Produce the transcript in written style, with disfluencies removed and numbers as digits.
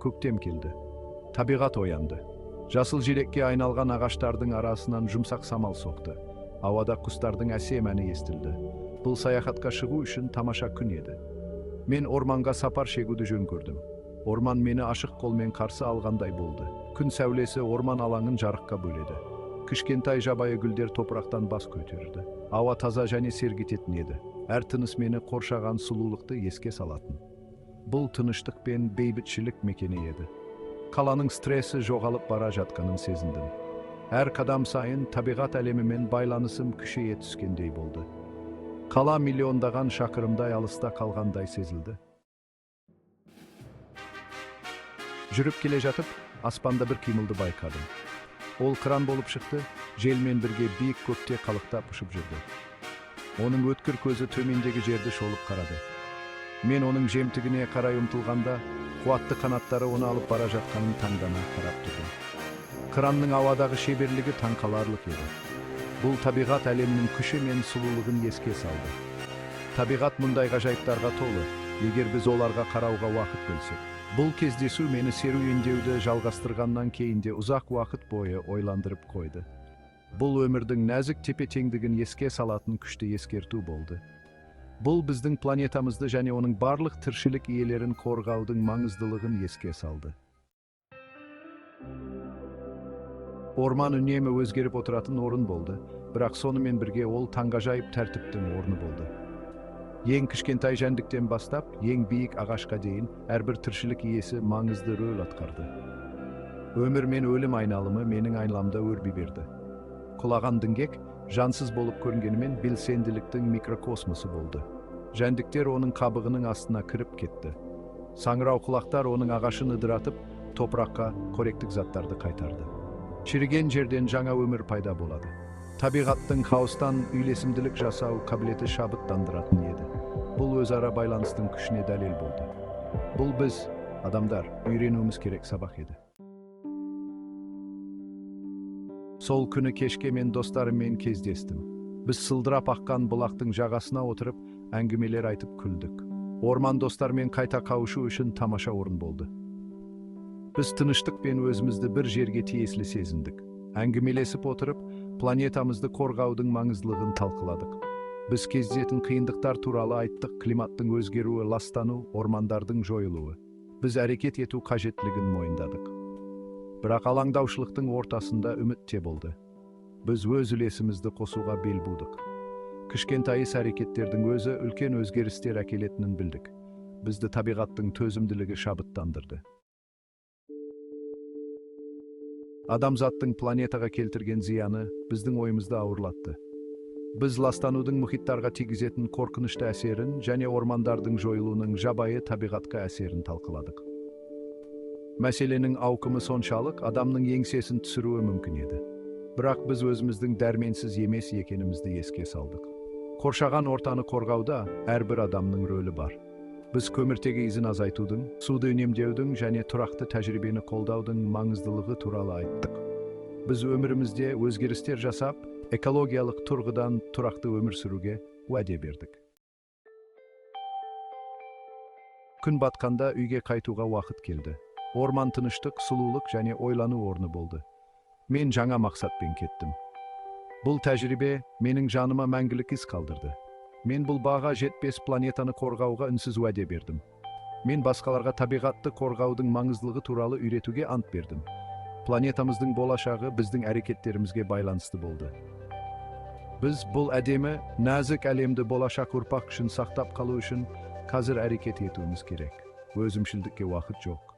көктем келді. Табиғат оянды. Жасыл желекке айналған ағаштардың арасынан жұмсақ самал соқты. Ауада құстардың әсем әні естілді. Бұл саяхатқа шығу үшін тамаша күн еді. Мен орманға сапар шегуді жөн көрдім. Орман мені ашық қолмен қарсы алғандай болды. Күн сәулесі орман алаңын жарыққа бөледі. Кішкентай жабайы гүлдер топырақтан бас көтерді. Ауа таза және сергітетін еді. Әр тыныс мені қоршаған сұлулықты еске салатын. Бұл тыныштық пен бейбітшілік мекені еді. Қаланың стресі жоғалып бара жатқанын сезіндім. Әр қадам сайын табиғат әлемімен байланысым күшейе түскендей болды. Қала миллиондаған шақырымдай алыста қалғандай сезілді. Жүріп келе жатып, аспанда бір қимылды байқадым. Ол қыран болып шықты, желмен бірге биік көкте қалықтап ұшып жүрді. Оның өткір көзі төмендегі жерді шолып қарады. Мен оның жемтігіне қарай ұмтылғанда, қуатты қанаттары оны алып бара жатқанын таңдана қарап тұрдым. Қыранның ауадағы шеберлігі таңқаларлық еді. Бұл табиғат әлемінің күші мен сұлулығын еске салды. Табиғат мұндай ғажайыптарға толы, егер біз оларға қарауға уақыт бөлсек. Бұл кездесу мені серуендеуді жалғастырғаннан кейін де ұзақ уақыт бойы ойландырып қойды. Бұл өмірдің нәзік тепе-теңдігін еске салатын күшті ескерту болды. Бұл біздің планетамызды және оның барлық тіршілік иелерін қорғаудың маңыздылығын еске салды. Орман үнемі өзгеріп отыратын орын болды, бірақ сонымен бірге ол таңғажайып тәртіптің орны болды. Ең кішкентай жәндіктен бастап, ең биік ағашқа дейін әрбір тіршілік иесі маңызды рөл атқарды. Өмір мен өлім айналымы менің айналамда өрби берді. Құлаған діңгек жансыз болып көрінгенімен белсенділіктің микрокосмосы болды. Жәндіктер оның қабығының астына кіріп кетті. Саңырау құлақтар оның ағашын ыдыратып, топыраққа қоректік заттарды қайтарды. Шіріген жерден жаңа өмір пайда болады. Табиғаттың хаостан үйлесімділік жасау қабілеті шабыттандыратын еді. Бұл өзара байланыстың күшіне дәлел болды. Бұл біз, адамдар, үйренуіміз керек сабақ еді. Сол күні кешке мен достарыммен кездестім. Біз сылдырап аққан бұлақтың жағасына отырып, әңгімелер айтып күлдік. Орман достармен қайта қауышу үшін тамаша орын болды. Біз тыныштық пен өзімізді бір жерге тиесілі сезіндік. Әңгімелесіп отырып, планетамызды қорғаудың маңыздылығын талқыладық. Біз кездесетін қиындықтар туралы айттық, климаттың өзгеруі, ластану, ормандардың жойылуы. Біз әрекет ету қажеттілігін мойындадық. Бірақ алаңдаушылықтың ортасында үміт те болды. Біз өз үлесімізді қосуға бел будық. Кішкентай іс-әрекеттердің өзі үлкен өзгерістер әкелетінін білдік. Бізді табиғаттың төзімділігі шабыттандырды. Адамзаттың планетаға келтірген зияны біздің ойымызды ауырлатты. Біз ластанудың мұхиттарға тигізетін қорқынышты әсерін және ормандардың жойылуының жабайы табиғатқа әсерін талқыладық. Мәселенің ауқымы соншалық адамның еңсесін түсіруі мүмкін еді. Бірақ біз өзіміздің дәрменсіз емес екенімізді еске салдық. Қоршаған ортаны қорғауда әрбір адамның рөлі бар. Біз көміртегі ізін азайтудың, суды үнемдеудің және тұрақты тәжірибені қолдаудың маңыздылығы туралы айттық. Біз өмірімізде өзгерістер жасап, экологиялық тұрғыдан тұрақты өмір сүруге уәде бердік. Күн батқанда үйге қайтуға уақыт келді. Орман тыныштық, сұлулық және ойлану орны болды. Мен жаңа мақсатпен кеттім. Бұл тәжірибе менің жаныма мәңгілік із қалдырды. Мен бұл баға жетпес планетаны қорғауға үнсіз уәде бердім. Мен басқаларға табиғатты қорғаудың маңыздылығы туралы үйретуге ант бердім. Планетамыздың болашағы біздің әрекеттерімізге байланысты болды. Біз бұл әдемі, нәзік әлемді болашақ ұрпақ үшін сақтап қалу үшін қазір әрекет етуіміз керек. Өзімшілдікке уақыт жоқ.